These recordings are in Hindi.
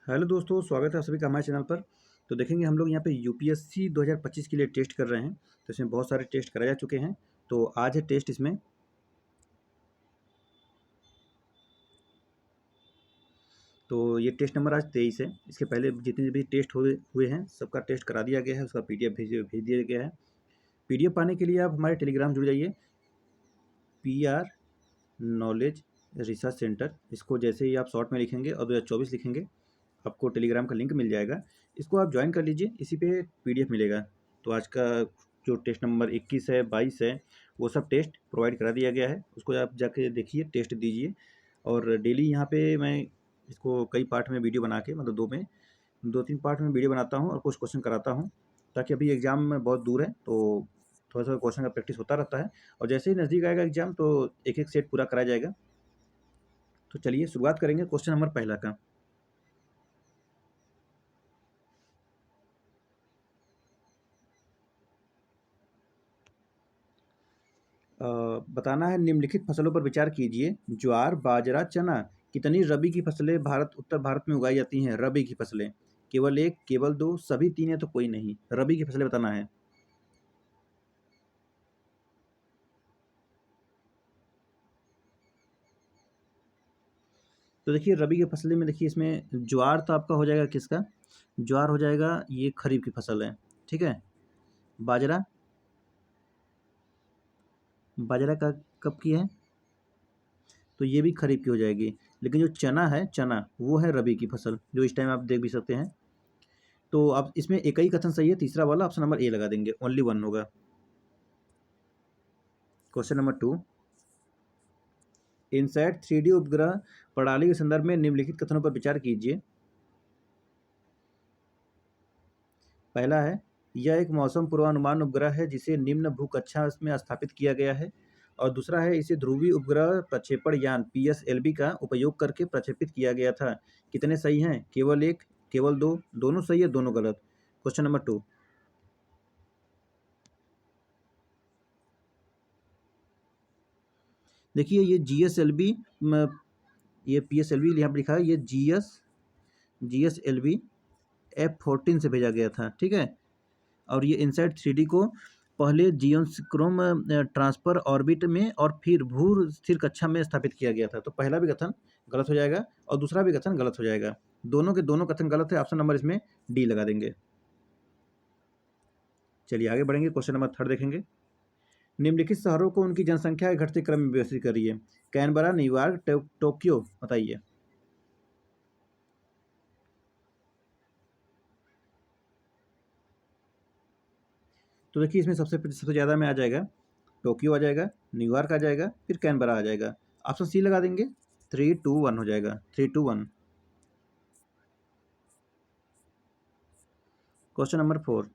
हेलो दोस्तों, स्वागत है आप सभी का हमारे चैनल पर। तो देखेंगे हम लोग यहाँ पे यूपीएससी 2025 के लिए टेस्ट कर रहे हैं। तो इसमें बहुत सारे टेस्ट कराए जा चुके हैं। तो आज है टेस्ट इसमें। तो ये टेस्ट नंबर आज 23 है। इसके पहले जितने भी टेस्ट हुए हुए हैं सबका टेस्ट करा दिया गया है, उसका पीडीएफ भेज दिया गया है। पीडीएफ पाने के लिए आप हमारे टेलीग्राम जुड़ जाइए, PR नॉलेज रिसर्च सेंटर। इसको जैसे ही आप शॉर्ट में लिखेंगे और 2024 लिखेंगे, आपको टेलीग्राम का लिंक मिल जाएगा। इसको आप ज्वाइन कर लीजिए, इसी पे पीडीएफ मिलेगा। तो आज का जो टेस्ट नंबर 21 है, 22 है, वो सब टेस्ट प्रोवाइड करा दिया गया है। उसको आप जाके देखिए, टेस्ट दीजिए। और डेली यहाँ पे मैं इसको कई पार्ट में वीडियो बना के, मतलब 2-3 पार्ट में वीडियो बनाता हूँ और कुछ क्वेश्चन कराता हूँ, ताकि अभी एग्ज़ाम में बहुत दूर है तो थोड़ा-सा क्वेश्चन का प्रैक्टिस होता रहता है। और जैसे ही नज़दीक आएगा एग्ज़ाम तो एक-एक सेट पूरा कराया जाएगा। तो चलिए शुरुआत करेंगे क्वेश्चन नंबर पहला का। बताना है, निम्नलिखित फसलों पर विचार कीजिए। ज्वार, बाजरा, चना। कितनी रबी की फसलें उत्तर भारत में उगाई जाती हैं? रबी की फसलें केवल एक, केवल दो, सभी तीन है तो कोई नहीं। रबी की फसलें बताना है। तो देखिए रबी की फसलें में, देखिए इसमें ज्वार तो आपका हो जाएगा, किसका ज्वार हो जाएगा, ये खरीफ की फसल है। ठीक है। बाजरा, बाजरा का कब की है, तो ये भी खरीफ की हो जाएगी। लेकिन जो चना है, चना वो है रबी की फसल, जो इस टाइम आप देख भी सकते हैं। तो अब इसमें एक ही कथन सही है, तीसरा वाला ऑप्शन नंबर ए लगा देंगे, ओनली वन होगा। क्वेश्चन नंबर 2, इनसैट 3D उपग्रह प्रणाली के संदर्भ में निम्नलिखित कथनों पर विचार कीजिए। पहला है, यह एक मौसम पूर्वानुमान उपग्रह है जिसे निम्न भूकक्षा में स्थापित किया गया है। और दूसरा है, इसे ध्रुवीय उपग्रह प्रक्षेपण यान PSLV का उपयोग करके प्रक्षेपित किया गया था। कितने सही हैं? केवल एक, केवल दो, दोनों सही है, दोनों गलत। क्वेश्चन नंबर 2, देखिए ये GSLV, ये PSLV यहाँ पर लिखा है, ये GSLV F-14 से भेजा गया था। ठीक है। और ये इनसाइट 3D को पहले जियोस्क्रोम ट्रांसफर ऑर्बिट में और फिर भू स्थिर कक्षा में स्थापित किया गया था। तो पहला भी कथन गलत हो जाएगा और दूसरा भी कथन गलत हो जाएगा। दोनों के दोनों कथन गलत है। ऑप्शन नंबर इसमें डी लगा देंगे। चलिए आगे बढ़ेंगे, क्वेश्चन नंबर 3 देखेंगे। निम्नलिखित शहरों को उनकी जनसंख्या के घटते क्रम में व्यवस्थित करिए। कैनबरा, न्यूयॉर्क, टोक्यो, बताइए। तो देखिए इसमें सबसे ज़्यादा में आ जाएगा टोक्यो, आ जाएगा न्यूयॉर्क, आ जाएगा फिर कैनबरा आ जाएगा। ऑप्शन सी लगा देंगे, 3-2-1 हो जाएगा, 3-2-1। क्वेश्चन नंबर 4,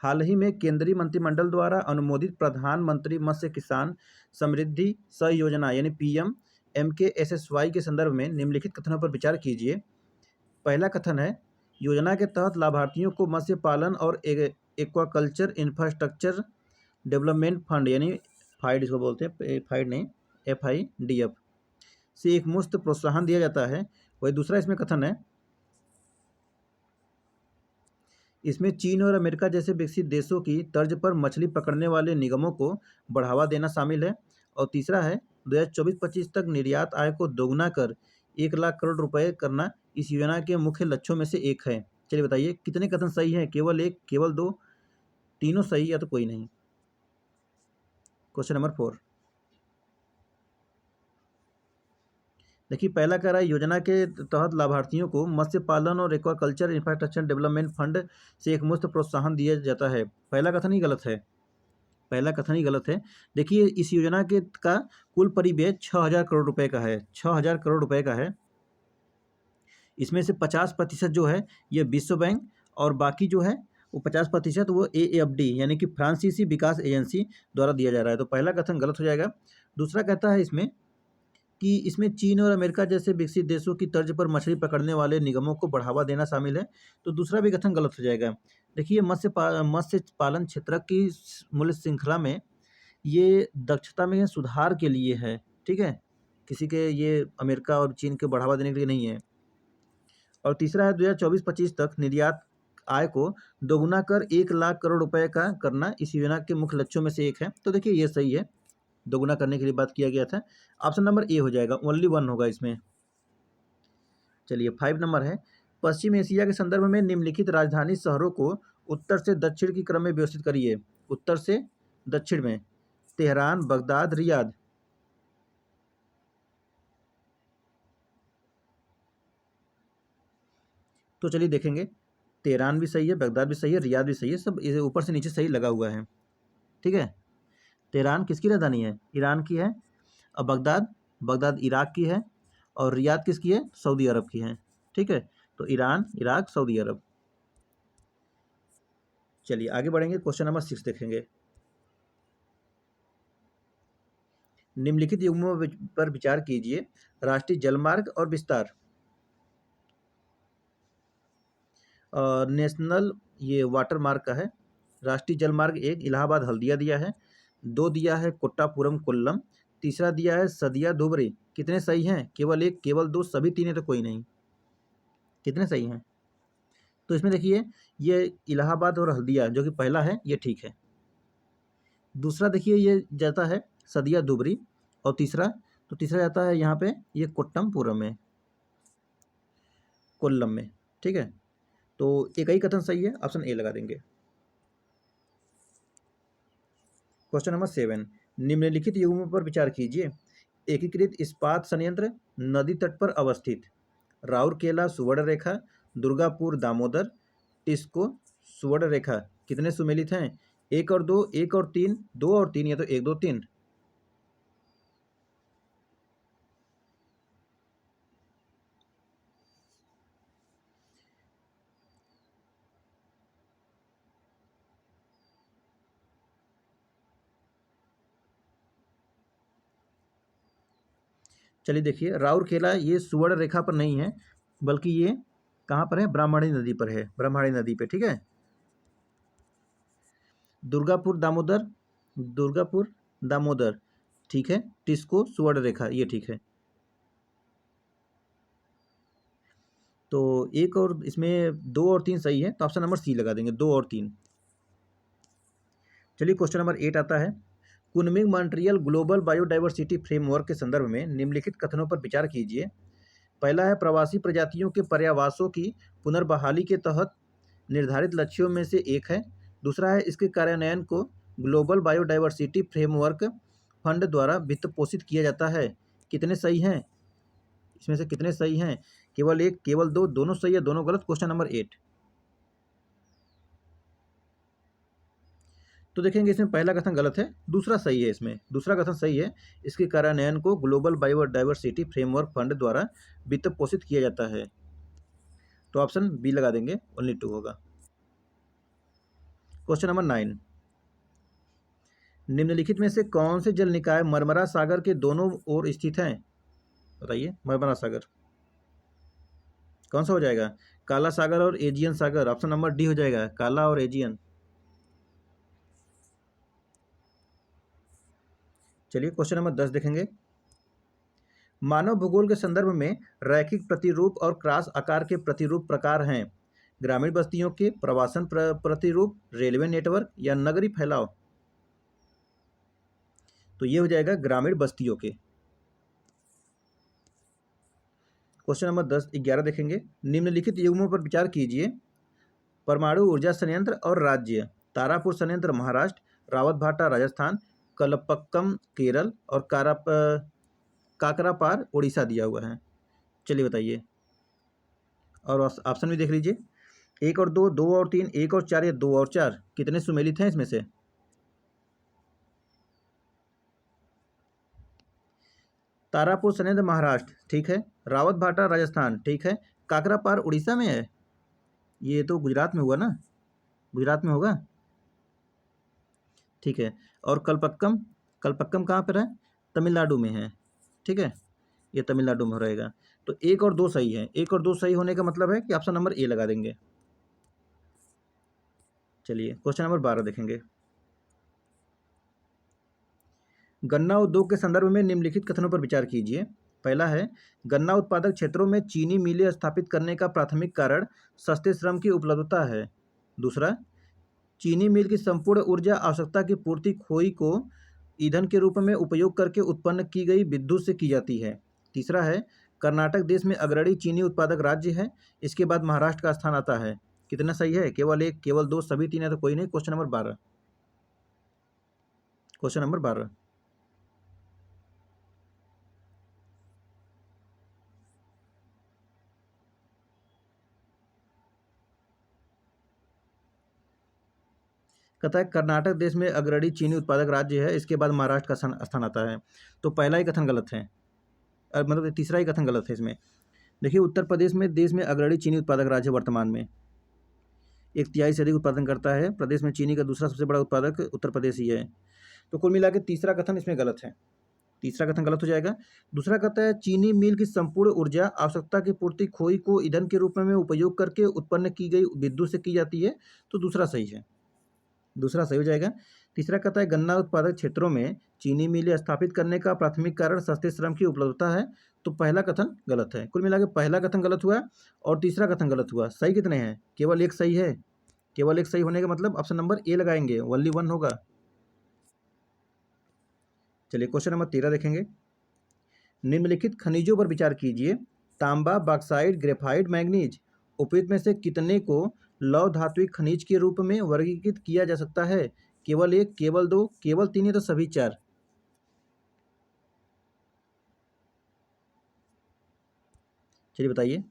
हाल ही में केंद्रीय मंत्रिमंडल द्वारा अनुमोदित प्रधानमंत्री मत्स्य किसान समृद्धि स योजना यानी PMMKSSY के संदर्भ में निम्नलिखित कथनों पर विचार कीजिए। पहला कथन है, योजना के तहत लाभार्थियों को मत्स्य पालन और एक्वाकल्चर इंफ्रास्ट्रक्चर डेवलपमेंट फंड यानी फाइड, इसको बोलते हैं, फाइड नहीं, FIDF से एक मुफ्त प्रोत्साहन दिया जाता है। वही दूसरा इसमें कथन है, इसमें चीन और अमेरिका जैसे विकसित देशों की तर्ज पर मछली पकड़ने वाले निगमों को बढ़ावा देना शामिल है। और तीसरा है, 2024-25 तक निर्यात आय को दोगुना कर 1 लाख करोड़ रुपए करना इस योजना के मुख्य लक्ष्यों में से एक है। चलिए बताइए कितने कथन सही हैं? केवल एक, केवल दो, तीनों सही या तो कोई नहीं। क्वेश्चन नंबर 4, देखिए पहला कह रहा है, योजना के तहत लाभार्थियों को मत्स्य पालन और एक्वाकल्चर इंफ्रास्ट्रक्चर डेवलपमेंट फंड से एक मुफ्त प्रोत्साहन दिया जाता है। पहला कथन ही गलत है, पहला कथन ही गलत है। देखिए इस योजना के का कुल परिव्यय 6,000 करोड़ रुपए का है, 6,000 करोड़ रुपए का है। इसमें से 50% जो है ये विश्व बैंक, और बाकी जो है वो 50% वो AFD यानी कि फ्रांसीसी विकास एजेंसी द्वारा दिया जा रहा है। तो पहला कथन गलत हो जाएगा। दूसरा कहता है इसमें कि इसमें चीन और अमेरिका जैसे विकसित देशों की तर्ज पर मछली पकड़ने वाले निगमों को बढ़ावा देना शामिल है। तो दूसरा भी कथन गलत हो जाएगा। देखिए मत्स्य पालन क्षेत्र की मूल्य श्रृंखला में ये दक्षता में सुधार के लिए है, ठीक है? किसी के ये अमेरिका और चीन के बढ़ावा देने के लिए नहीं है। और तीसरा है 2024-25 तक निर्यात आय को दोगुना कर 1 लाख करोड़ रुपए का करना इस योजना के मुख्य लक्ष्यों में से एक है। तो देखिए ये सही है, दोगुना करने के लिए बात किया गया था। ऑप्शन नंबर ए हो जाएगा, ओनली 1 होगा इसमें। चलिए 5 नंबर है, पश्चिम एशिया के संदर्भ में निम्नलिखित राजधानी शहरों को उत्तर से दक्षिण की क्रम में व्यवस्थित करिए। उत्तर से दक्षिण में तेहरान, बगदाद, रियाद। तो चलिए देखेंगे, तेहरान भी सही है, बगदाद भी सही है, रियाद भी सही है, सब इसे ऊपर से नीचे सही लगा हुआ है, ठीक है। तेहरान किसकी राजधानी है? ईरान की है। और बगदाद, बगदाद इराक की है। और रियाद किसकी है? सऊदी अरब की है, ठीक है। तो ईरान, इराक, सऊदी अरब। चलिए आगे बढ़ेंगे, क्वेश्चन नंबर 6 देखेंगे। निम्नलिखित युग्मों पर विचार कीजिए। राष्ट्रीय जलमार्ग और विस्तार। नेशनल ये वाटर मार्ग का है। राष्ट्रीय जलमार्ग 1 इलाहाबाद हल्दिया दिया है, 2 दिया है कोट्टापुरम कोल्लम, तीसरा दिया है सदिया धुबरी। कितने सही हैं? केवल 1, केवल 2, सभी 3 है तो कोई नहीं। कितने सही हैं? तो इसमें देखिए, ये इलाहाबाद और हल्दिया जो कि पहला है ये ठीक है। दूसरा देखिए ये जाता है सदिया धुबरी। और तीसरा, तो तीसरा जाता है यहाँ पे ये कोट्टमपुरम में, कोल्लम में, ठीक है। तो एक ही कथन सही है, ऑप्शन ए लगा देंगे। क्वेश्चन नंबर 7, निम्नलिखित युग्मों पर विचार कीजिए। एकीकृत इस्पात संयंत्र नदी तट पर अवस्थित। राउरकेला सुवर्ण रेखा, दुर्गापुर दामोदर, टिस्को सुवर्ण रेखा। कितने सुमेलित हैं? 1 और 2, 1 और 3, 2 और 3, या तो 1, 2, 3। चलिए देखिए, राउरकेला ये सुवर्ण रेखा पर नहीं है, बल्कि ये कहाँ पर है? ब्राह्मणी नदी पर है, ब्रह्मणी नदी पे, ठीक है। दुर्गापुर दामोदर, दुर्गापुर दामोदर ठीक है। टिस्को सुवर्ण रेखा ये ठीक है। तो एक और इसमें 2 और 3 सही है, तो ऑप्शन नंबर सी लगा देंगे, 2 और 3। चलिए क्वेश्चन नंबर 8 आता है। Kunming Montreal global biodiversity framework के संदर्भ में निम्नलिखित कथनों पर विचार कीजिए। पहला है, प्रवासी प्रजातियों के पर्यावासों की पुनर्बहाली के तहत निर्धारित लक्ष्यों में से एक है। दूसरा है, इसके कार्यान्वयन को ग्लोबल बायोडाइवर्सिटी फ्रेमवर्क फंड द्वारा वित्त पोषित किया जाता है। कितने सही हैं? इसमें से कितने सही हैं? केवल 1, केवल 2, दोनों सही है, दोनों गलत। Question number 8। तो देखेंगे इसमें पहला कथन गलत है, दूसरा सही है। इसमें दूसरा कथन सही है, इसके कार्यान्वयन को ग्लोबल बायोडाइवर्सिटी फ्रेमवर्क फंड द्वारा वित्त पोषित किया जाता है। तो ऑप्शन बी लगा देंगे, ओनली 2 होगा। क्वेश्चन नंबर 9, निम्नलिखित में से कौन से जल निकाय मरमरा सागर के दोनों ओर स्थित हैं? बताइए, मरमरा सागर कौन सा हो जाएगा? काला सागर और एजियन सागर। ऑप्शन नंबर डी हो जाएगा, काला और एजियन। चलिए क्वेश्चन नंबर 10 देखेंगे। मानव भूगोल के संदर्भ में रैखिक प्रतिरूप और क्रॉस आकार के प्रतिरूप प्रकार हैं। ग्रामीण बस्तियों के, प्रवासन प्रतिरूप, रेलवे नेटवर्क, या नगरी फैलाव। तो ये हो जाएगा ग्रामीण बस्तियों के। क्वेश्चन नंबर 11 देखेंगे। निम्नलिखित युग्मों पर विचार कीजिए। परमाणु ऊर्जा संयंत्र और राज्य। तारापुर संयंत्र महाराष्ट्र, रावतभाटा राजस्थान, कलपक्कम केरल, और काकरापार उड़ीसा दिया हुआ है। चलिए बताइए, और ऑप्शन भी देख लीजिए। 1 और 2, 2 और 3, 1 और 4, या 2 और 4। कितने सुमेलित हैं इसमें से? तारापुर संयंत्र महाराष्ट्र ठीक है, रावतभाटा राजस्थान ठीक है, काकरापार उड़ीसा में है। ये तो गुजरात में हुआ ना, गुजरात में होगा, ठीक है। और कलपक्कम, कलपक्कम कहाँ पर है? तमिलनाडु में है, ठीक है। ये तमिलनाडु में रहेगा। तो 1 और 2 सही है। 1 और 2 सही होने का मतलब है कि ऑप्शन नंबर ए लगा देंगे। चलिए क्वेश्चन नंबर 12 देखेंगे। गन्ना उद्योग के संदर्भ में निम्नलिखित कथनों पर विचार कीजिए। पहला है, गन्ना उत्पादक क्षेत्रों में चीनी मिलें स्थापित करने का प्राथमिक कारण सस्ते श्रम की उपलब्धता है। दूसरा, चीनी मिल की संपूर्ण ऊर्जा आवश्यकता की पूर्ति खोई को ईंधन के रूप में उपयोग करके उत्पन्न की गई विद्युत से की जाती है। तीसरा है, कर्नाटक देश में अग्रणी चीनी उत्पादक राज्य है। इसके बाद महाराष्ट्र का स्थान आता है। कितना सही है? केवल एक, केवल दो, सभी तीन है तो कोई नहीं। Question number 12। क्वेश्चन नंबर 12 कहता है कर्नाटक देश में अग्रणी चीनी उत्पादक राज्य है। इसके बाद महाराष्ट्र का स्थान आता है। तो पहला ही कथन गलत है, मतलब तीसरा ही कथन गलत है इसमें। देखिए, उत्तर प्रदेश में देश में अग्रणी चीनी उत्पादक राज्य वर्तमान में 1/3 से अधिक उत्पादन करता है। प्रदेश में चीनी का दूसरा सबसे बड़ा उत्पादक उत्तर प्रदेश ही है। तो कुल मिला के तीसरा कथन इसमें गलत है। तीसरा कथन गलत हो जाएगा। दूसरा कहता है चीनी मिल की संपूर्ण ऊर्जा आवश्यकता की पूर्ति खोई को ईंधन के रूप में उपयोग करके उत्पन्न की गई विद्युत से की जाती है। तो दूसरा सही है, दूसरा सही हो जाएगा। तीसरा कहता है गन्ना उत्पादक क्षेत्रों में चीनी मिलें स्थापित करने का प्राथमिक कारण सस्ते श्रम की उपलब्धता है। तो पहला कथन गलत है। कुल मिला के पहला कथन गलत हुआ और तीसरा कथन गलत हुआ। सही कितने हैं? केवल एक सही है। केवल एक सही होने का मतलब ऑप्शन नंबर ए लगाएंगे, ओनली 1 होगा। चलिए क्वेश्चन नंबर 13 देखेंगे। निम्नलिखित खनिजों पर विचार कीजिए। तांबा, बॉक्साइट, ग्रेफाइट, मैंगनीज उपयुक्त में से कितने को लौह धात्विक खनिज के रूप में वर्गीकृत किया जा सकता है? केवल एक, केवल दो, केवल तीन या तो सभी चार? चलिए बताइए।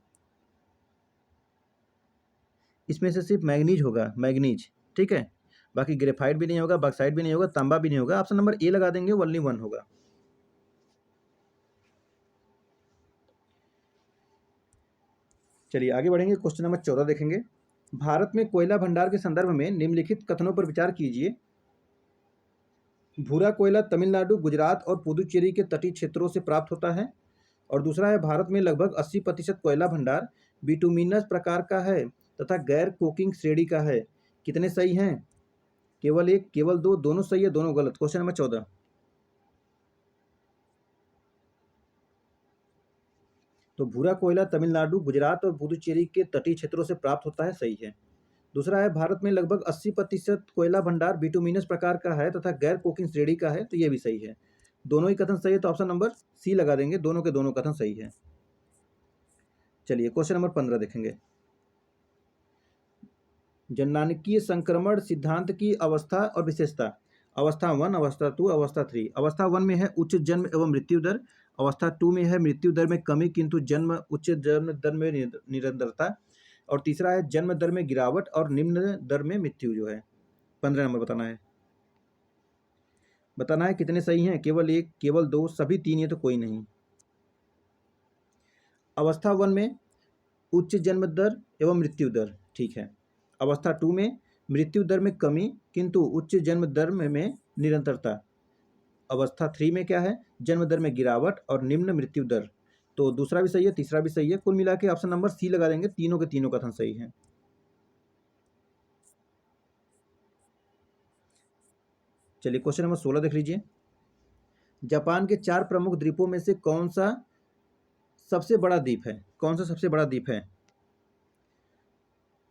इसमें से सिर्फ मैंगनीज होगा, मैंगनीज, ठीक है। बाकी ग्रेफाइट भी नहीं होगा, बॉक्साइट भी नहीं होगा, तांबा भी नहीं होगा। ऑप्शन नंबर ए लगा देंगे, ओनली 1 होगा। चलिए आगे बढ़ेंगे। क्वेश्चन नंबर 14 देखेंगे। भारत में कोयला भंडार के संदर्भ में निम्नलिखित कथनों पर विचार कीजिए। भूरा कोयला तमिलनाडु, गुजरात और पुदुचेरी के तटीय क्षेत्रों से प्राप्त होता है। और दूसरा है भारत में लगभग 80% कोयला भंडार बिटुमिनस प्रकार का है तथा गैर कोकिंग श्रेणी का है। कितने सही हैं? केवल एक, केवल दो, दोनों सही है, दोनों गलत। Question number 14। तो भूरा कोयला तमिलनाडु, गुजरात और पुदुचेरी के तटीय क्षेत्रों से प्राप्त होता है, सही है। दूसरा है भारत में लगभग 80% कोयला भंडार बिटुमिनस प्रकार का है तथा गैर कोकिंग श्रेणी का है, तो ये भी सही है। दोनों ही कथन सही है, तो ऑप्शन नंबर सी लगा देंगे, दोनों के दोनों कथन सही है। चलिए क्वेश्चन नंबर 15 देखेंगे। जननांकीय संक्रमण सिद्धांत की अवस्था और विशेषता। अवस्था 1, अवस्था 2, अवस्था 3। अवस्था 1 में है उच्च जन्म एवं मृत्यु दर। अवस्था 2 में है मृत्यु दर में कमी किंतु उच्च जन्म दर में निरंतरता। और तीसरा है जन्म दर में गिरावट और निम्न दर में मृत्यु जो है। 15 नंबर बताना है। बताना है कितने सही हैं? केवल एक, केवल दो, सभी तीन है तो कोई नहीं। अवस्था 1 में उच्च जन्म दर एवं मृत्यु दर, ठीक है। अवस्था 2 में मृत्यु दर में कमी किंतु उच्च जन्म दर में निरंतरता। अवस्था 3 में क्या है? जन्म दर में गिरावट और निम्न मृत्यु दर। तो दूसरा भी सही है, तीसरा भी सही है। कुल मिला के ऑप्शन नंबर सी लगा देंगे, तीनों के तीनों कथन सही है। चलिए क्वेश्चन नंबर 16 देख लीजिए। जापान के 4 प्रमुख द्वीपों में से कौन सा सबसे बड़ा द्वीप है? कौन सा सबसे बड़ा द्वीप है?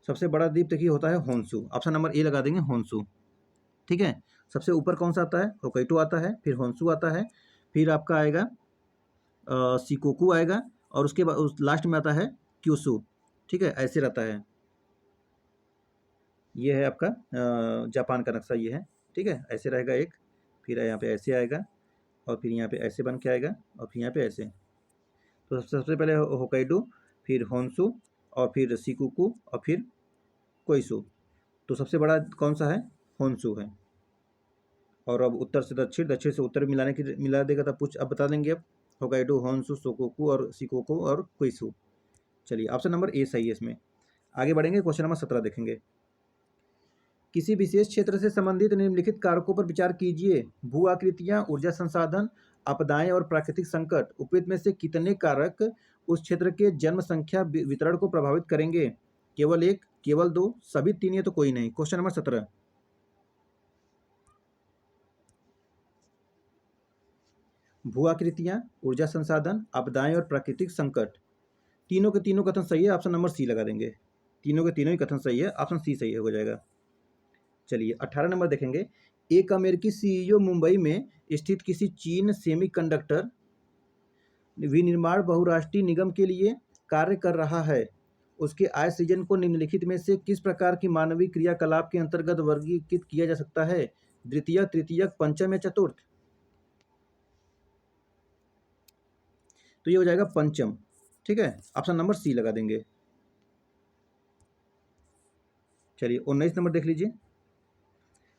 सबसे बड़ा द्वीप देखिए होता है होन्शु। ऑप्शन नंबर ए लगा देंगे, होन्शु, ठीक है। सबसे ऊपर कौन सा आता है? होक्काइडो आता है, फिर होन्शु आता है, फिर आपका आएगा शिकोकू आएगा, और उसके बाद उस लास्ट में आता है क्यूशु, ठीक है। ऐसे रहता है। ये है आपका जापान का नक्शा, ये है, ठीक है। ऐसे रहेगा एक, फिर यहाँ पे ऐसे आएगा, और फिर यहाँ पे ऐसे बन के आएगा, और फिर यहाँ पे ऐसे। तो सबसे पहले होक्काइडो, फिर होन्शु, और फिर शिकोकू, और फिर कोइशु। तो सबसे बड़ा कौन सा है? होन्शु है। और अब उत्तर से दक्षिण, दक्षिण से उत्तर मिला देगा तब कुछ अब बता देंगे। अब होक्काइडो, होन्शु, शोकोकू और शिकोकू और कोइशु। चलिए ऑप्शन नंबर ए सही है इसमें। आगे बढ़ेंगे। क्वेश्चन नंबर 17 देखेंगे। किसी विशेष क्षेत्र से संबंधित निम्नलिखित कारकों पर विचार कीजिए। भू आकृतियां, ऊर्जा संसाधन, आपदाएं और प्राकृतिक संकट उपयुक्त में से कितने कारक उस क्षेत्र के जनसंख्या वितरण को प्रभावित करेंगे? केवल एक, केवल दो, सभी तीन है तो कोई नहीं। Question number 17। भू आकृतियाँ, ऊर्जा संसाधन, आपदाएं और प्राकृतिक संकट। तीनों के तीनों कथन सही है, ऑप्शन नंबर सी लगा देंगे। तीनों के तीनों ही कथन सही है, ऑप्शन सी सही हो जाएगा। चलिए 18 नंबर देखेंगे। एक अमेरिकी सीईओ मुंबई में स्थित किसी चीन सेमीकंडक्टर विनिर्माण बहुराष्ट्रीय निगम के लिए कार्य कर रहा है। उसके आय सृजन को निम्नलिखित में से किस प्रकार की मानवीय क्रियाकलाप के अंतर्गत वर्गीकृत किया जा सकता है? द्वितीयक, तृतीयक, पंचम या चतुर्थ? तो ये हो जाएगा पंचम। ठीक है, ऑप्शन नंबर सी लगा देंगे। चलिए 19 नंबर देख लीजिए।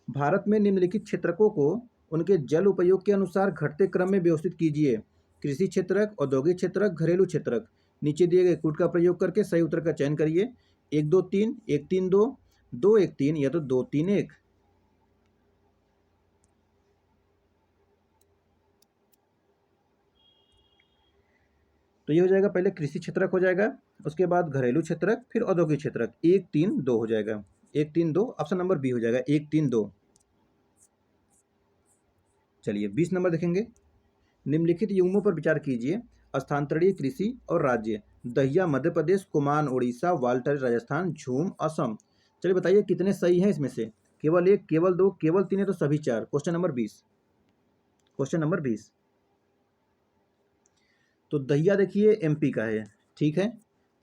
भारत में निम्नलिखित क्षेत्रकों को उनके जल उपयोग के अनुसार घटते क्रम में व्यवस्थित कीजिए। कृषि क्षेत्रक, औद्योगिक क्षेत्रक, घरेलू क्षेत्रक। नीचे दिए गए कूट का प्रयोग करके सही उत्तर का चयन करिए। 1 2 3, 1 3 2, 2 1 3 या तो 2 3 1। तो ये हो जाएगा, पहले कृषि क्षेत्रक हो जाएगा, उसके बाद घरेलू क्षेत्रक, फिर औद्योगिक क्षेत्रक। 1 3 2 हो जाएगा। 1 3 2, ऑप्शन नंबर बी हो जाएगा। 1 3 2। चलिए 20 नंबर देखेंगे। निम्नलिखित युग्मों पर विचार कीजिए। स्थानांतरणीय कृषि और राज्य। दहिया मध्य प्रदेश, कुमान उड़ीसा, वाल्टर राजस्थान, झूम असम। चलिए बताइए कितने सही हैं इसमें से? केवल 1, केवल 2, केवल 3 है तो सभी 4। Question number 20। Question number 20। तो दहिया देखिए एमपी का है, ठीक है।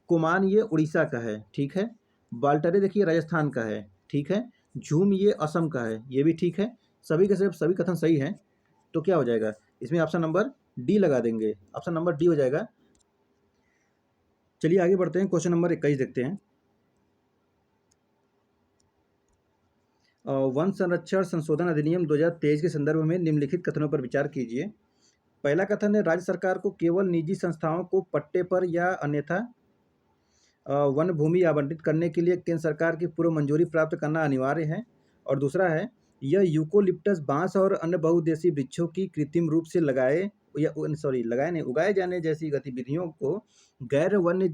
कुमान ये उड़ीसा का है, ठीक है। बाल्टरे देखिए राजस्थान का है, ठीक है। झूम ये असम का है, ये भी ठीक है। सभी के सभी कथन सही हैं। तो क्या हो जाएगा इसमें? ऑप्शन नंबर डी लगा देंगे। ऑप्शन नंबर डी हो जाएगा। चलिए आगे बढ़ते हैं, क्वेश्चन नंबर 21 देखते हैं। वन संरक्षण संशोधन अधिनियम 2023 के संदर्भ में निम्नलिखित कथनों पर विचार कीजिए। पहला कथन है, राज्य सरकार को केवल निजी संस्थाओं को पट्टे पर या अन्यथा वन भूमि आवंटित करने के लिए केंद्र सरकार की पूर्व मंजूरी प्राप्त करना अनिवार्य है। और दूसरा है, यह यूकोलिप्टस बांस और अन्य बहुउद्देशीय वृक्षों की कृत्रिम रूप से लगाए नहीं उगाए जाने जैसी गतिविधियों को गैर वन्य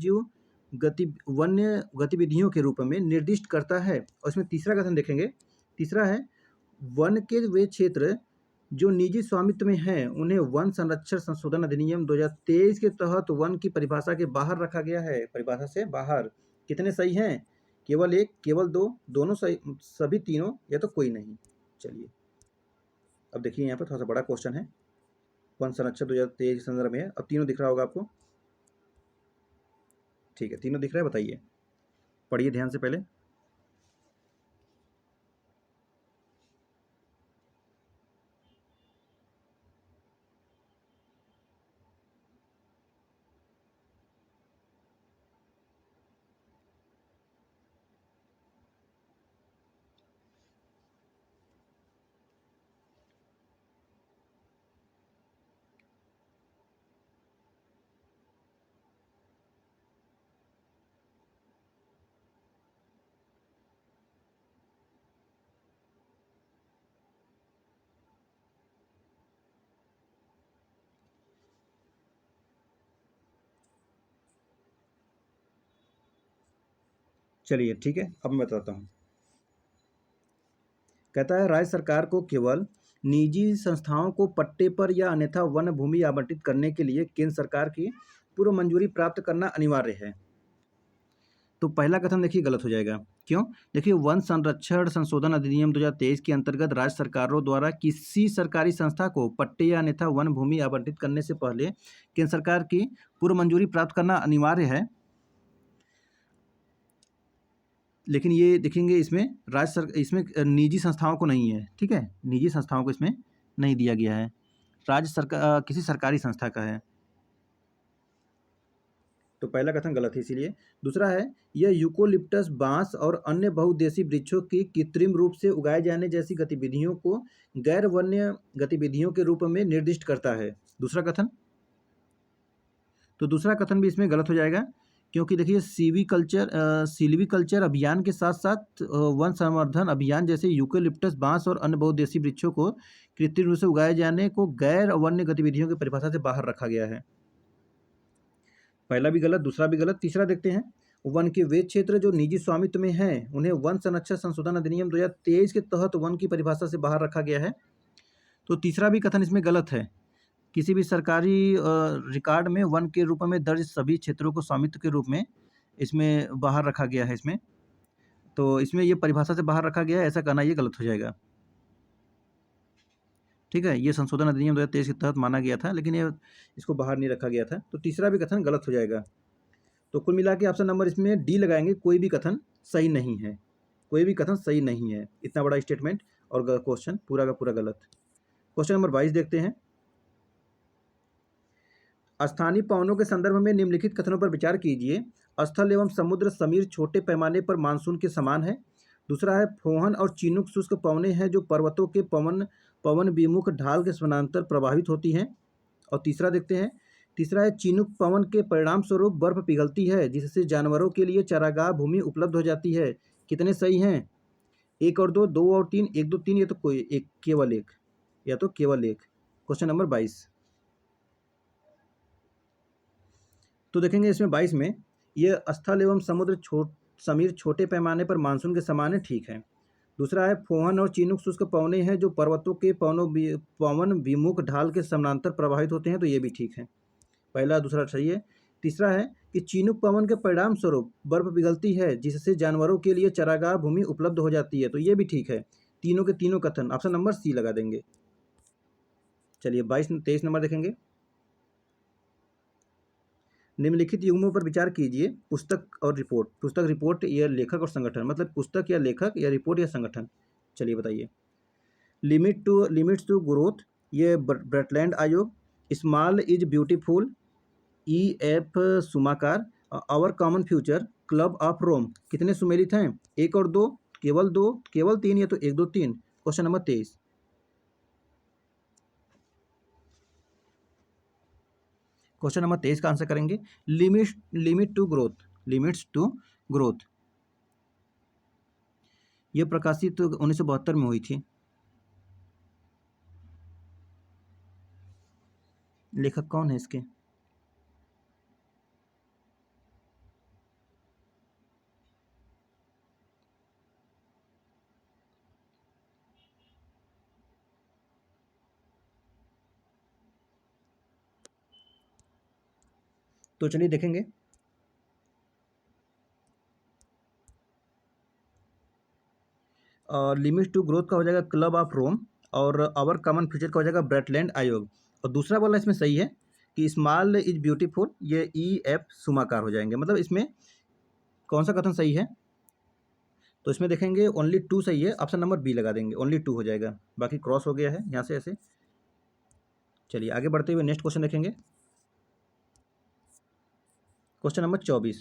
गतिविधियों के रूप में निर्दिष्ट करता है। और इसमें तीसरा कथन देखेंगे। तीसरा है, वन के वे क्षेत्र जो निजी स्वामित्व में हैं उन्हें वन संरक्षण संशोधन अधिनियम 2023 के तहत वन की परिभाषा के बाहर रखा गया है। परिभाषा से बाहर। कितने सही हैं? केवल 1, केवल 2, दोनों सही, सभी तीनों या तो कोई नहीं। चलिए अब देखिए, यहाँ पर थोड़ा सा बड़ा क्वेश्चन है। वन संरक्षण 2023 के संदर्भ में अब तीनों दिख रहा होगा आपको। ठीक है, तीनों दिख रहा है, बताइए, पढ़िए ध्यान से पहले। चलिए ठीक है, अब मैं बताता हूँ। कहता है, राज्य सरकार को केवल निजी संस्थाओं को पट्टे पर या अन्यथा वन भूमि आवंटित करने के लिए केंद्र सरकार की पूर्व मंजूरी प्राप्त करना अनिवार्य है। तो पहला कथन देखिए गलत हो जाएगा। क्यों? देखिए, वन संरक्षण संशोधन अधिनियम 2023 के अंतर्गत राज्य सरकारों द्वारा किसी सरकारी संस्था को पट्टे या अन्यथा वन भूमि आवंटित करने से पहले केंद्र सरकार की पूर्व मंजूरी प्राप्त करना अनिवार्य है। लेकिन ये देखेंगे इसमें इसमें निजी संस्थाओं को नहीं है, ठीक है। निजी संस्थाओं को इसमें नहीं दिया गया है, राज्य सरकार किसी सरकारी संस्था का है। तो पहला कथन गलत है इसीलिए। दूसरा है, यह यूकोलिप्टस बांस और अन्य बहुउद्देशीय वृक्षों की कृत्रिम रूप से उगाए जाने जैसी गतिविधियों को गैर वन्य गतिविधियों के रूप में निर्दिष्ट करता है। दूसरा कथन, तो दूसरा कथन भी इसमें गलत हो जाएगा, क्योंकि देखिए सिल्वीकल्चर अभियान के साथ साथ वन संवर्धन अभियान जैसे यूकेलिप्टस बांस और अन्य बहुउद्देशीय वृक्षों को कृत्रिम रूप से उगाए जाने को गैर वन्य गतिविधियों की परिभाषा से बाहर रखा गया है। पहला भी गलत, दूसरा भी गलत। तीसरा देखते हैं, वन के वे क्षेत्र जो निजी स्वामित्व में हैं उन्हें वन संरक्षण संशोधन अधिनियम 2023 के तहत वन की परिभाषा से बाहर रखा गया है। तो तीसरा भी कथन इसमें गलत है। किसी भी सरकारी रिकॉर्ड में वन के रूप में दर्ज सभी क्षेत्रों को स्वामित्व के रूप में इसमें बाहर रखा गया है इसमें। तो इसमें ये परिभाषा से बाहर रखा गया है, ऐसा कहना ये गलत हो जाएगा। ठीक है, ये संशोधन अधिनियम 2023 के तहत माना गया था, लेकिन ये इसको बाहर नहीं रखा गया था, तो तीसरा भी कथन गलत हो जाएगा। तो कुल मिला के ऑप्शन नंबर इसमें डी लगाएंगे, कोई भी कथन सही नहीं है, कोई भी कथन सही नहीं है। इतना बड़ा स्टेटमेंट और क्वेश्चन पूरा का पूरा गलत। क्वेश्चन नंबर 22 देखते हैं। स्थानीय पवनों के संदर्भ में निम्नलिखित कथनों पर विचार कीजिए। स्थल एवं समुद्र समीर छोटे पैमाने पर मानसून के समान है। दूसरा है फोहन और चीनुक शुष्क पवनें हैं जो पर्वतों के पवन विमुख ढाल के समानांतर प्रभावित होती हैं। और तीसरा देखते हैं, तीसरा है चीनुक पवन के परिणाम स्वरूप बर्फ पिघलती है जिससे जानवरों के लिए चारागाह भूमि उपलब्ध हो जाती है। कितने सही हैं? 1 और 2, 2 और 3, 1 2 3, या तो कोई एक, केवल एक, या तो केवल एक। क्वेश्चन नंबर 22 तो देखेंगे इसमें 22 में ये स्थल एवं समुद्र समीर छोटे पैमाने पर मानसून के समान है, ठीक है। दूसरा है फोहन और चीनुक शुष्क पवने हैं जो पर्वतों के पवन विमुख ढाल के समानांतर प्रभावित होते हैं, तो ये भी ठीक है, पहला दूसरा सही है। तीसरा है कि चीनुक पवन के परिणाम स्वरूप बर्फ पिघलती है जिससे जानवरों के लिए चारागाह भूमि उपलब्ध हो जाती है, तो ये भी ठीक है। तीनों के तीनों कथन ऑप्शन नंबर सी लगा देंगे। चलिए 23 नंबर देखेंगे। निम्नलिखित युग्मों पर विचार कीजिए। पुस्तक और रिपोर्ट, पुस्तक, रिपोर्ट या लेखक और संगठन, मतलब पुस्तक या लेखक या रिपोर्ट या संगठन। चलिए बताइए। लिमिट्स टू ग्रोथ, ये ब्रटलैंड आयोग। Small is beautiful, EF Schumacher. Our common future, club of Rome. कितने सुमेलित हैं? 1 और 2, केवल 2, केवल 3, या तो 1 2 3। क्वेश्चन नंबर 23 क्वेश्चन नंबर 23 का आंसर करेंगे limit to growth, limits to growth. ये प्रकाशित 1972 में हुई थी। लेखक कौन है इसके? तो चलिए देखेंगे। लिमिट टू ग्रोथ का हो जाएगा क्लब ऑफ रोम, और आवर कॉमन फ्यूचर का हो जाएगा ब्रटलैंड आयोग। और दूसरा वाला इसमें सही है कि स्मॉल इज ब्यूटीफुल, ये EF सुमाकार हो जाएंगे। मतलब इसमें कौन सा कथन सही है? तो इसमें देखेंगे ओनली 2 सही है, ऑप्शन नंबर बी लगा देंगे, ओनली 2 हो जाएगा, बाकी क्रॉस हो गया है यहाँ से ऐसे। चलिए आगे बढ़ते हुए नेक्स्ट क्वेश्चन देखेंगे। Question number 24।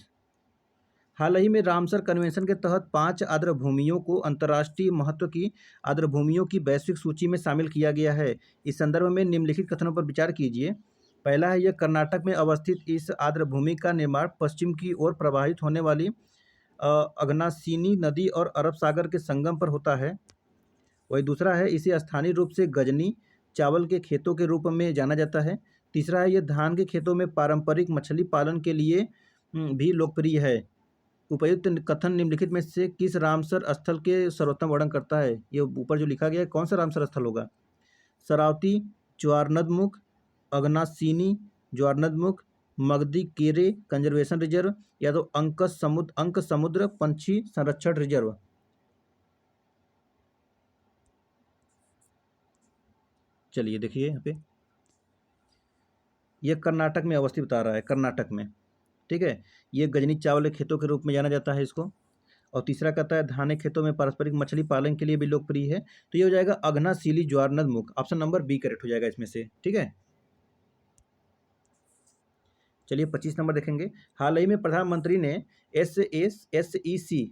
हाल ही में रामसर कन्वेंशन के तहत 5 आर्द्रभूमियों को अंतर्राष्ट्रीय महत्व की आर्द्रभूमियों की वैश्विक सूची में शामिल किया गया है। इस संदर्भ में निम्नलिखित कथनों पर विचार कीजिए। पहला है, यह कर्नाटक में अवस्थित इस आर्द्रभूमि का निर्माण पश्चिम की ओर प्रवाहित होने वाली अगनाशिनी नदी और अरब सागर के संगम पर होता है। वही दूसरा है, इसे स्थानीय रूप से गजनी चावल के खेतों के रूप में जाना जाता है। तीसरा है, यह धान के खेतों में पारंपरिक मछली पालन के लिए भी लोकप्रिय है। उपयुक्त कथन निम्नलिखित में से किस रामसर स्थल के सर्वोत्तम वर्णन करता है? ये ऊपर जो लिखा गया है, कौन सा रामसर स्थल होगा? सरावती, ज्वारनदमुख, अगनाशिनी ज्वारनदमुख, मगदी केरे कंजर्वेशन रिजर्व, या तो अंक समुद्र पंछी संरक्षण रिजर्व। चलिए देखिए यहाँ पे, ये कर्नाटक में अवस्थित बता रहा है, कर्नाटक में, ठीक है। ये गजनी चावल के खेतों के रूप में जाना जाता है इसको। और तीसरा कहता है धाने खेतों में पारंपरिक मछली पालन के लिए भी लोकप्रिय है। तो ये हो जाएगा अघनाशिली ज्वारनदमुख, ऑप्शन नंबर बी करेक्ट हो जाएगा इसमें से, ठीक है। चलिए 25 नंबर देखेंगे। हाल ही में प्रधानमंत्री ने SEC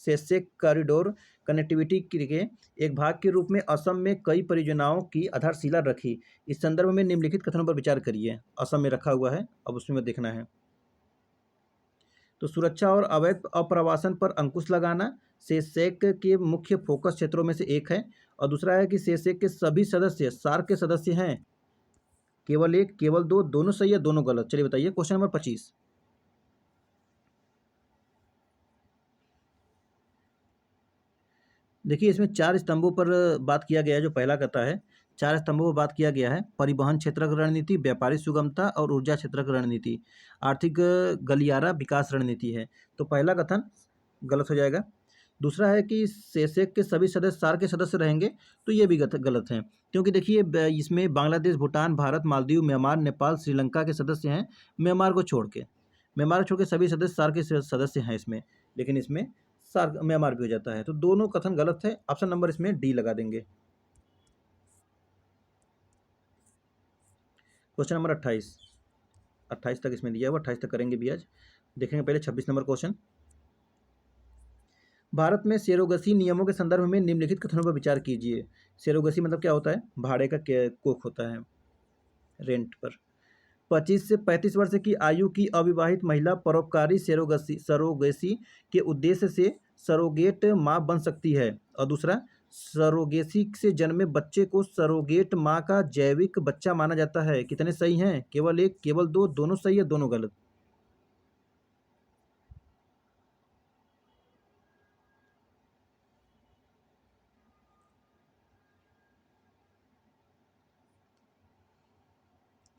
सेसेक कॉरिडोर कनेक्टिविटी के एक भाग के रूप में असम में कई परियोजनाओं की आधारशिला रखी। इस संदर्भ में निम्नलिखित कथनों पर विचार करिए। असम में रखा हुआ है, अब उसमें देखना है। तो सुरक्षा और अवैध अप्रवासन पर अंकुश लगाना सेसेक के मुख्य फोकस क्षेत्रों में से एक है। और दूसरा है कि सेसेक के सभी सदस्य सार्क के सदस्य हैं। केवल एक, केवल दो, दोनों सही है, दोनों गलत। चलिए बताइए क्वेश्चन नंबर 25। देखिए इसमें 4 स्तंभों पर बात किया गया है। जो पहला कहता है 4 स्तंभों पर बात किया गया है। परिवहन क्षेत्रक रणनीति, व्यापारिक सुगमता और ऊर्जा क्षेत्रक रणनीति। आर्थिक गलियारा विकास रणनीति है। तो पहला कथन गलत हो जाएगा। दूसरा है कि सेसेक के सभी सदस्य सार्क के सदस्य रहेंगे, तो ये भी गलत है, क्योंकि देखिए इसमें बांग्लादेश, भूटान, भारत, मालदीव, म्यांमार, नेपाल, श्रीलंका के सदस्य हैं। म्यांमार को छोड़ के सभी सदस्य सार्क के सदस्य हैं इसमें, लेकिन इसमें सार्क म्यांमार भी हो जाता है। तो दोनों कथन गलत है। ऑप्शन नंबर इसमें डी लगा देंगे। क्वेश्चन नंबर 28 तक इसमें दिया हुआ, 28 तक करेंगे भी आज। देखेंगे पहले 26 नंबर क्वेश्चन। भारत में सेरोगेसी नियमों के संदर्भ में निम्नलिखित कथनों पर विचार कीजिए। सेरोगेसी मतलब क्या होता है? भाड़े का कोख होता है, रेंट पर। 25 से 35 वर्ष की आयु की अविवाहित महिला परोपकारी सरोगेसी के उद्देश्य से सरोगेट माँ बन सकती है। और दूसरा, सरोगेसी से जन्मे बच्चे को सरोगेट माँ का जैविक बच्चा माना जाता है। कितने सही हैं? केवल एक, केवल दो, दोनों सही है, दोनों गलत।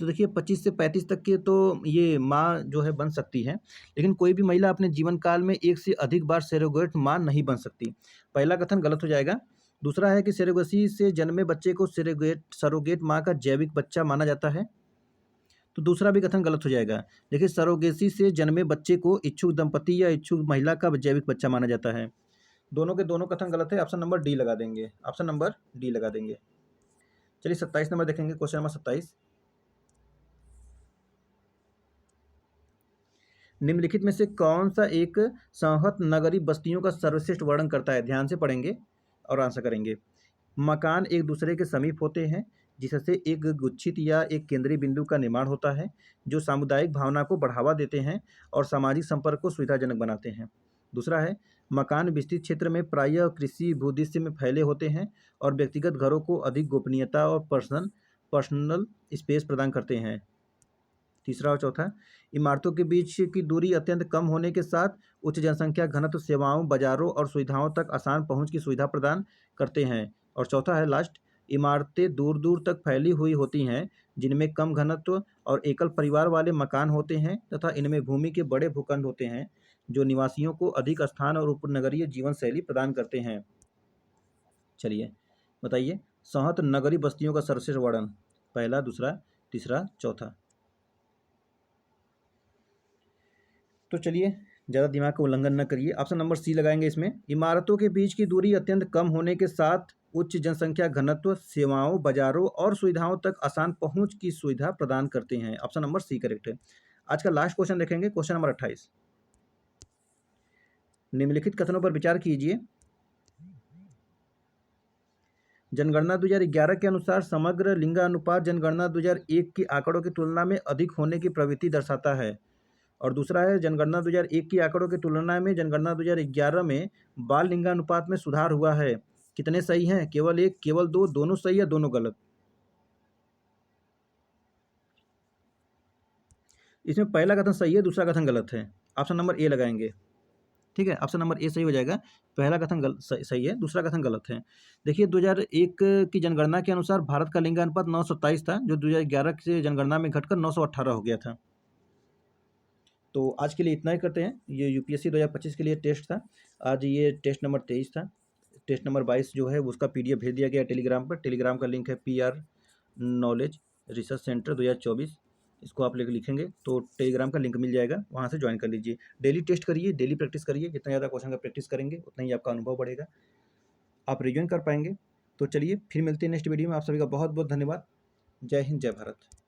तो देखिए 25 से 35 तक के तो ये माँ जो है बन सकती है, लेकिन कोई भी महिला अपने जीवन काल में एक से अधिक बार सरोगेट माँ नहीं बन सकती। पहला कथन गलत हो जाएगा। दूसरा है कि सरोगेसी से जन्मे बच्चे को सरोगेट माँ का जैविक बच्चा माना जाता है, तो दूसरा भी कथन गलत हो जाएगा। देखिए सरोगेसी से जन्मे बच्चे को इच्छुक दंपति या इच्छुक महिला का जैविक बच्चा माना जाता है। दोनों के दोनों कथन गलत है। ऑप्शन नंबर डी लगा देंगे। ऑप्शन नंबर डी लगा देंगे। चलिए 27 नंबर देखेंगे। Question number 27। निम्नलिखित में से कौन सा एक संहत नगरी बस्तियों का सर्वश्रेष्ठ वर्णन करता है? ध्यान से पढ़ेंगे और आंसर करेंगे। मकान एक दूसरे के समीप होते हैं, जिससे एक गुच्छित या एक केंद्रीय बिंदु का निर्माण होता है, जो सामुदायिक भावना को बढ़ावा देते हैं और सामाजिक संपर्क को सुविधाजनक बनाते हैं। दूसरा है, मकान विस्तृत क्षेत्र में प्रायः कृषि भूदृश्य में फैले होते हैं और व्यक्तिगत घरों को अधिक गोपनीयता और पर्सनल स्पेस प्रदान करते हैं। तीसरा और चौथा, इमारतों के बीच की दूरी अत्यंत कम होने के साथ उच्च जनसंख्या घनत्व सेवाओं, बाजारों और सुविधाओं तक आसान पहुंच की सुविधा प्रदान करते हैं। और चौथा है लास्ट, इमारतें दूर दूर तक फैली हुई होती हैं, जिनमें कम घनत्व और एकल परिवार वाले मकान होते हैं तथा इनमें भूमि के बड़े भूखंड होते हैं, जो निवासियों को अधिक स्थान और उपनगरीय जीवन शैली प्रदान करते हैं। चलिए बताइए, संहत नगरी बस्तियों का सर्वश्रेष्ठ वर्णन। पहला, दूसरा, तीसरा, चौथा। तो चलिए ज़्यादा दिमाग का उल्लंघन न करिए, ऑप्शन नंबर सी लगाएंगे इसमें। इमारतों के बीच की दूरी अत्यंत कम होने के साथ उच्च जनसंख्या घनत्व सेवाओं, बाजारों और सुविधाओं तक आसान पहुंच की सुविधा प्रदान करते हैं। ऑप्शन नंबर सी करेक्ट है। आज का लास्ट क्वेश्चन देखेंगे, क्वेश्चन नंबर 28। निम्नलिखित कथनों पर विचार कीजिए। जनगणना 2011 के अनुसार समग्र लिंगानुपात जनगणना 2001 के आंकड़ों की तुलना में अधिक होने की प्रवृत्ति दर्शाता है। और दूसरा है, जनगणना 2001 के आंकड़ों की तुलना में जनगणना 2011 में बाल लिंगानुपात में सुधार हुआ है। कितने सही हैं? केवल एक, केवल दो, दोनों सही है, दोनों गलत। इसमें पहला कथन सही है, दूसरा कथन गलत है। ऑप्शन नंबर ए लगाएंगे। ठीक है, ऑप्शन नंबर ए सही हो जाएगा। पहला कथन सही है, दूसरा कथन गलत है। देखिए 2001 की जनगणना के अनुसार भारत का लिंगानुपात 927 था, जो 2011 से जनगणना में घटकर 918 हो गया था। तो आज के लिए इतना ही करते हैं। ये यूपीएससी 2025 के लिए टेस्ट था। आज ये टेस्ट नंबर 23 था। टेस्ट नंबर 22 जो है उसका पीडीएफ भेज दिया गया टेलीग्राम पर। टेलीग्राम का लिंक है PR नॉलेज रिसर्च सेंटर 2024। इसको आप लेकर लिखेंगे तो टेलीग्राम का लिंक मिल जाएगा, वहाँ से ज्वाइन कर लीजिए। डेली टेस्ट करिए, डेली प्रैक्टिस करिए। जितना ज़्यादा क्वेश्चन का प्रैक्टिस करेंगे उतना ही आपका अनुभव बढ़ेगा, आप रिवीजन कर पाएंगे। तो चलिए फिर मिलते हैं नेक्स्ट वीडियो में। आप सभी का बहुत बहुत धन्यवाद। जय हिंद, जय भारत।